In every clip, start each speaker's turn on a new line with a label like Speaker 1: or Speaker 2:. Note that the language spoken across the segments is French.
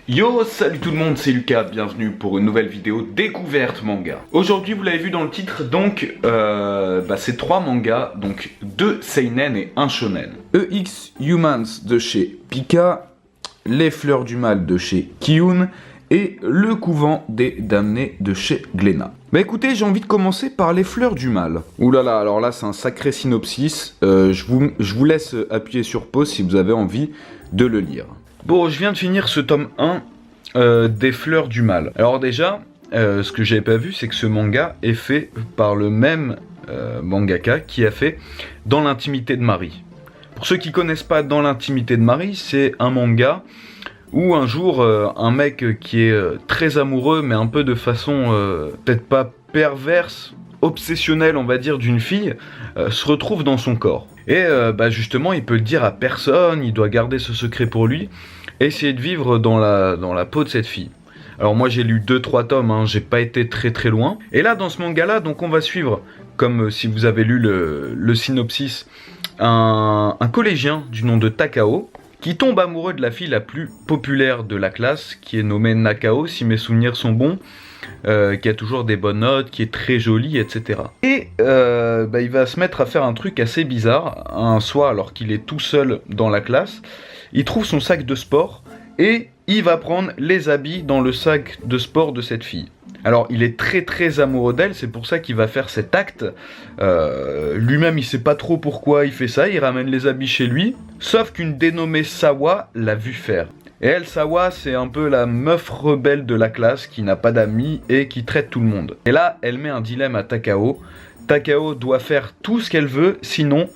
Speaker 1: Yo, salut tout le monde, c'est Lucas, bienvenue pour une nouvelle vidéo découverte manga. Aujourd'hui, vous l'avez vu dans le titre, donc, c'est 3 mangas, donc 2 seinen et 1 shonen. EX Humans de chez Pika, Les Fleurs du Mal de chez Kiun et Le Couvent des Damnés de chez Glénat. Bah écoutez, j'ai envie de commencer par Les Fleurs du Mal. Ouh là là, alors là c'est un sacré synopsis, je vous laisse appuyer sur pause si vous avez envie de le lire. Bon, je viens de finir ce tome 1 des Fleurs du Mal. Alors déjà, ce que j'avais pas vu, c'est que ce manga est fait par le même mangaka qui a fait Dans l'intimité de Marie. Pour ceux qui connaissent pas Dans l'intimité de Marie, c'est un manga où un jour, un mec qui est très amoureux, mais un peu de façon peut-être pas perverse, obsessionnelle on va dire, d'une fille, se retrouve dans son corps. Et justement, il peut le dire à personne, il doit garder ce secret pour lui, et essayer de vivre dans la peau de cette fille. Alors moi j'ai lu 2-3 tomes, j'ai pas été très loin. Et là dans ce manga là, donc on va suivre, comme si vous avez lu le synopsis, un collégien du nom de Takao, qui tombe amoureux de la fille la plus populaire de la classe, qui est nommée Nakao, si mes souvenirs sont bons, qui a toujours des bonnes notes, qui est très jolie, etc. Et il va se mettre à faire un truc assez bizarre. Un soir, alors qu'il est tout seul dans la classe, il trouve son sac de sport et il va prendre les habits dans le sac de sport de cette fille. Alors il est très amoureux d'elle, c'est pour ça qu'il va faire cet acte. Lui-même il sait pas trop pourquoi il fait ça, il ramène les habits chez lui. Sauf qu'une dénommée Sawa l'a vu faire. Et elle, Sawa, c'est un peu la meuf rebelle de la classe qui n'a pas d'amis et qui traite tout le monde. Et là, elle met un dilemme à Takao. Takao doit faire tout ce qu'elle veut, sinon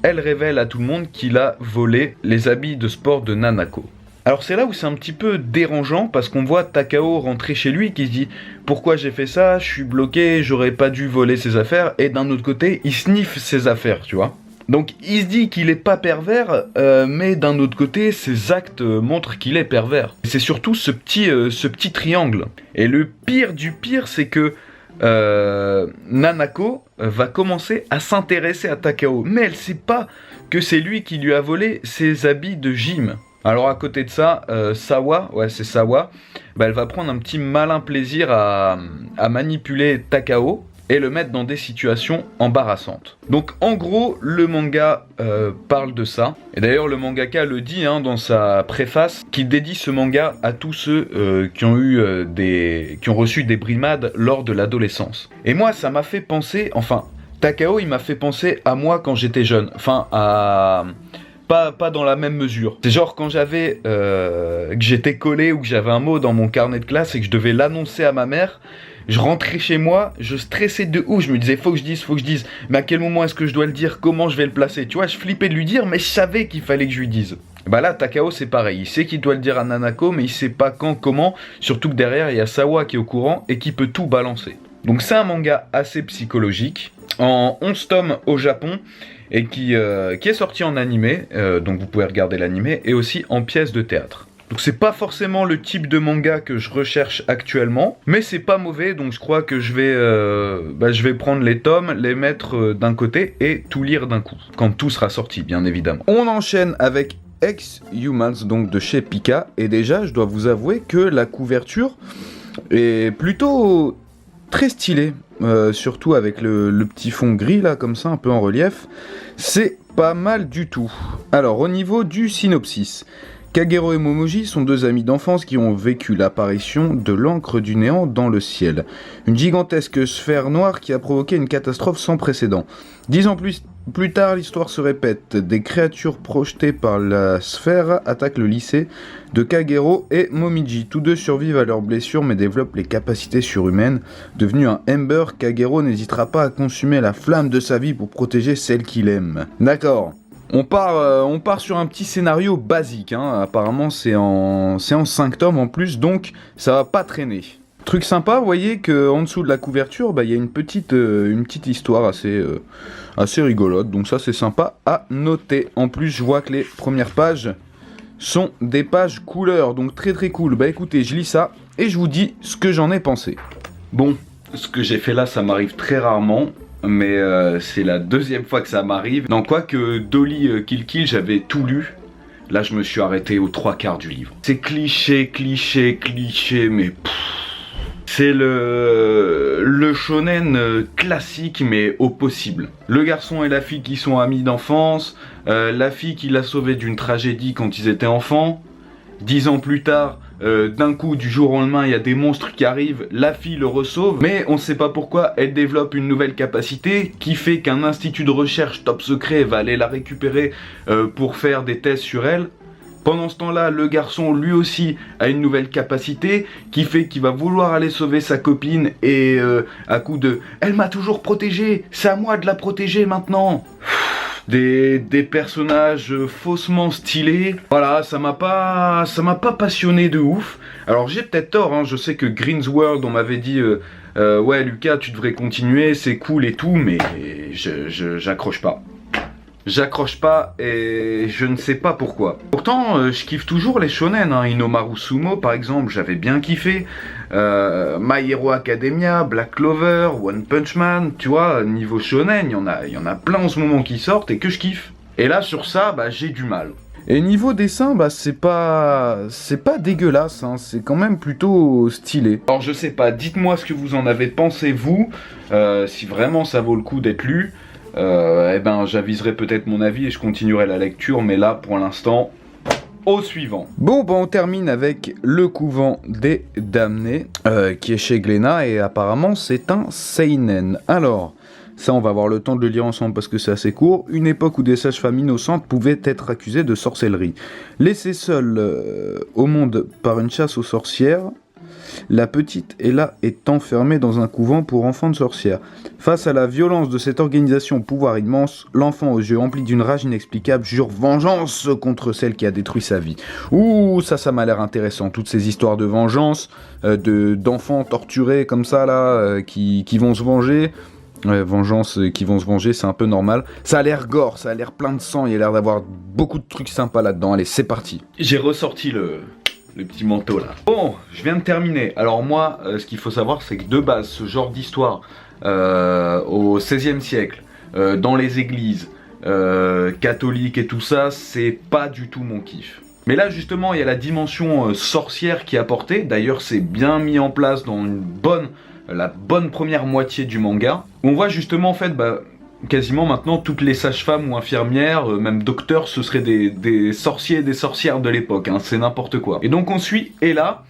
Speaker 1: elle révèle à tout le monde qu'il a volé les habits de sport de Nanako. Alors c'est là où c'est un petit peu dérangeant parce qu'on voit Takao rentrer chez lui qui se dit « Pourquoi j'ai fait ça? Je suis bloqué, j'aurais pas dû voler ses affaires. » Et d'un autre côté, il sniffe ses affaires, tu vois. Donc il se dit qu'il est pas pervers, mais d'un autre côté, ses actes montrent qu'il est pervers. C'est surtout ce petit triangle. Et le pire du pire, c'est que Nanako va commencer à s'intéresser à Takao. Mais elle sait pas que c'est lui qui lui a volé ses habits de gym. Alors à côté de ça, Sawa, elle va prendre un petit malin plaisir à manipuler Takao et le mettre dans des situations embarrassantes. Donc en gros, le manga parle de ça. Et d'ailleurs, le mangaka le dit dans sa préface, qu'il dédie ce manga à tous ceux qui ont reçu des brimades lors de l'adolescence. Et moi, ça m'a fait penser, Takao, il m'a fait penser à moi quand j'étais jeune. Pas dans la même mesure. C'est genre quand que j'étais collé ou que j'avais un mot dans mon carnet de classe et que je devais l'annoncer à ma mère, je rentrais chez moi, je stressais de ouf, je me disais faut que je dise, mais à quel moment est-ce que je dois le dire, comment je vais le placer, tu vois, je flippais de lui dire, mais je savais qu'il fallait que je lui dise. Bah là, Takao c'est pareil, il sait qu'il doit le dire à Nanako, mais il sait pas quand, comment, surtout que derrière il y a Sawa qui est au courant et qui peut tout balancer. Donc c'est un manga assez psychologique, en 11 tomes au Japon, et qui est sorti en animé, donc vous pouvez regarder l'animé, et aussi en pièce de théâtre. Donc c'est pas forcément le type de manga que je recherche actuellement, mais c'est pas mauvais, donc je crois que je vais prendre les tomes, les mettre d'un côté et tout lire d'un coup, quand tout sera sorti bien évidemment. On enchaîne avec EX Humans, donc de chez Pika, et déjà je dois vous avouer que la couverture est plutôt très stylée, surtout avec le petit fond gris là comme ça un peu en relief, c'est pas mal du tout. Alors au niveau du synopsis, Kagero et Momoji sont deux amis d'enfance qui ont vécu l'apparition de l'encre du néant dans le ciel, une gigantesque sphère noire qui a provoqué une catastrophe sans précédent. 10 ans plus tard, l'histoire se répète. Des créatures projetées par la sphère attaquent le lycée de Kagero et Momiji. Tous deux survivent à leurs blessures mais développent les capacités surhumaines. Devenu un Ember, Kagero n'hésitera pas à consumer la flamme de sa vie pour protéger celle qu'il aime. D'accord. On part sur un petit scénario basique, apparemment c'est en 5 tomes en plus, donc ça va pas traîner. Truc sympa, vous voyez qu'en dessous de la couverture, il y a une petite histoire assez rigolote, donc ça c'est sympa à noter. En plus, je vois que les premières pages sont des pages couleurs, donc très cool. Bah écoutez, je lis ça et je vous dis ce que j'en ai pensé. Bon, ce que j'ai fait là, ça m'arrive très rarement. Mais c'est la deuxième fois que ça m'arrive. Non, quoique Dolly Kill Kill, j'avais tout lu. Là, je me suis arrêté aux 3/4 du livre. C'est cliché, cliché, cliché, mais c'est le shonen classique, mais au possible. Le garçon et la fille qui sont amis d'enfance, la fille qui l'a sauvé d'une tragédie quand ils étaient enfants. 10 ans plus tard, d'un coup, du jour au lendemain, il y a des monstres qui arrivent, la fille le ressauve, mais on sait pas pourquoi, elle développe une nouvelle capacité qui fait qu'un institut de recherche top secret va aller la récupérer pour faire des tests sur elle. Pendant ce temps-là, le garçon, lui aussi, a une nouvelle capacité qui fait qu'il va vouloir aller sauver sa copine et à coup de « Elle m'a toujours protégé, c'est à moi de la protéger maintenant !» Des personnages faussement stylés. Voilà, ça m'a pas passionné de ouf. Alors j'ai peut-être tort, hein, je sais que Green's World, on m'avait dit ouais Lucas, tu devrais continuer, c'est cool et tout, mais j'accroche pas. J'accroche pas et je ne sais pas pourquoi. Pourtant, je kiffe toujours les shonen, hein. Inomaru Sumo par exemple, j'avais bien kiffé. My Hero Academia, Black Clover, One Punch Man, tu vois, niveau shonen, il y en a plein en ce moment qui sortent et que je kiffe. Et là sur ça, bah j'ai du mal. Et niveau dessin, bah c'est pas dégueulasse, hein, c'est quand même plutôt stylé. Alors je sais pas, dites-moi ce que vous en avez pensé vous, si vraiment ça vaut le coup d'être lu. Eh ben j'aviserai peut-être mon avis et je continuerai la lecture, mais là pour l'instant, au suivant. Bon, bah on termine avec Le Couvent des Damnés, qui est chez Glénat et apparemment c'est un seinen. Alors, ça on va avoir le temps de le lire ensemble parce que c'est assez court. Une époque où des sages-femmes innocentes pouvaient être accusées de sorcellerie. Laissées seules au monde par une chasse aux sorcières, la petite Ella est enfermée dans un couvent pour enfants de sorcières. Face à la violence de cette organisation au pouvoir immense, l'enfant aux yeux emplis d'une rage inexplicable jure vengeance contre celle qui a détruit sa vie. Ouh, ça m'a l'air intéressant, toutes ces histoires de vengeance, d'enfants torturés comme ça là, qui vont se venger. Vengeance qui vont se venger, c'est un peu normal. Ça a l'air gore, ça a l'air plein de sang, il y a l'air d'avoir beaucoup de trucs sympas là-dedans. Allez, c'est parti. J'ai ressorti le petit manteau là. Bon, je viens de terminer. Alors moi, ce qu'il faut savoir, c'est que de base, ce genre d'histoire au XVIe siècle, dans les églises catholiques et tout ça, c'est pas du tout mon kiff. Mais là justement, il y a la dimension sorcière qui est apportée. D'ailleurs, c'est bien mis en place dans la bonne première moitié du manga. Où on voit justement en fait, quasiment maintenant toutes les sages-femmes ou infirmières, même docteurs, ce seraient des sorciers et des sorcières de l'époque, hein, c'est n'importe quoi. Et donc on suit Ella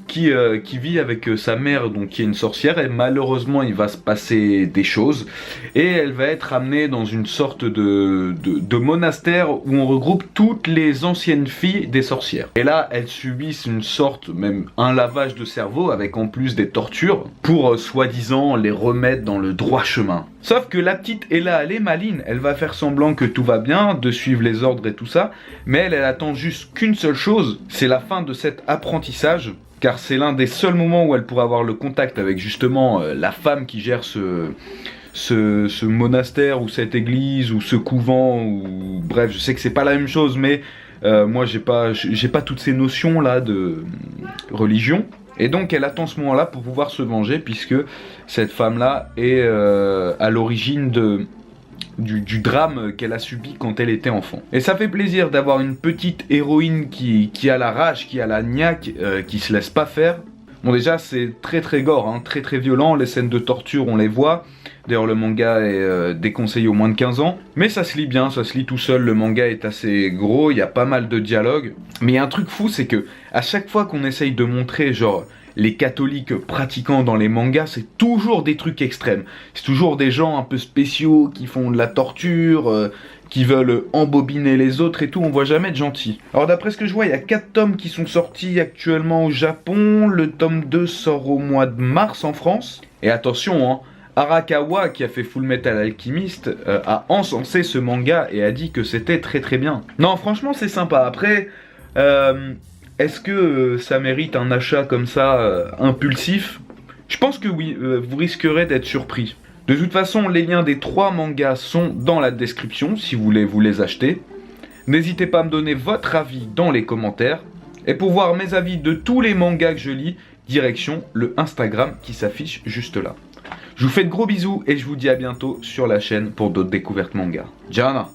Speaker 1: qui vit avec sa mère, donc qui est une sorcière, et malheureusement il va se passer des choses, et elle va être amenée dans une sorte de monastère où on regroupe toutes les anciennes filles des sorcières. Et là elles subissent une sorte, même un lavage de cerveau, avec en plus des tortures, pour soi-disant les remettre dans le droit chemin. Sauf que la petite Ella, elle est maligne, elle va faire semblant que tout va bien, de suivre les ordres et tout ça, mais elle attend juste qu'une seule chose, c'est la fin de cet apprentissage, car c'est l'un des seuls moments où elle pourra avoir le contact avec justement la femme qui gère ce monastère ou cette église ou ce couvent, ou bref, je sais que c'est pas la même chose, mais moi j'ai pas toutes ces notions là de religion. Et donc elle attend ce moment-là pour pouvoir se venger, puisque cette femme-là est à l'origine du drame qu'elle a subi quand elle était enfant. Et ça fait plaisir d'avoir une petite héroïne qui a la rage, qui a la niaque, qui se laisse pas faire. Bon déjà c'est très très gore, hein, très très violent, les scènes de torture on les voit. D'ailleurs le manga est déconseillé aux moins de 15 ans. Mais ça se lit bien, ça se lit tout seul, le manga est assez gros, il y a pas mal de dialogues. Mais il y a un truc fou, c'est que à chaque fois qu'on essaye de montrer genre les catholiques pratiquants dans les mangas, c'est toujours des trucs extrêmes. C'est toujours des gens un peu spéciaux qui font de la torture, qui veulent embobiner les autres et tout, on voit jamais de gentils. Alors d'après ce que je vois, il y a 4 tomes qui sont sortis actuellement au Japon, le tome 2 sort au mois de mars en France. Et attention, hein, Arakawa, qui a fait Fullmetal Alchemist, a encensé ce manga et a dit que c'était très très bien. Non, franchement c'est sympa. Après, est-ce que ça mérite un achat comme ça, impulsif? Je pense que oui, vous risquerez d'être surpris. De toute façon, les liens des 3 mangas sont dans la description si vous voulez vous les acheter. N'hésitez pas à me donner votre avis dans les commentaires. Et pour voir mes avis de tous les mangas que je lis, direction le Instagram qui s'affiche juste là. Je vous fais de gros bisous et je vous dis à bientôt sur la chaîne pour d'autres découvertes manga. Jana!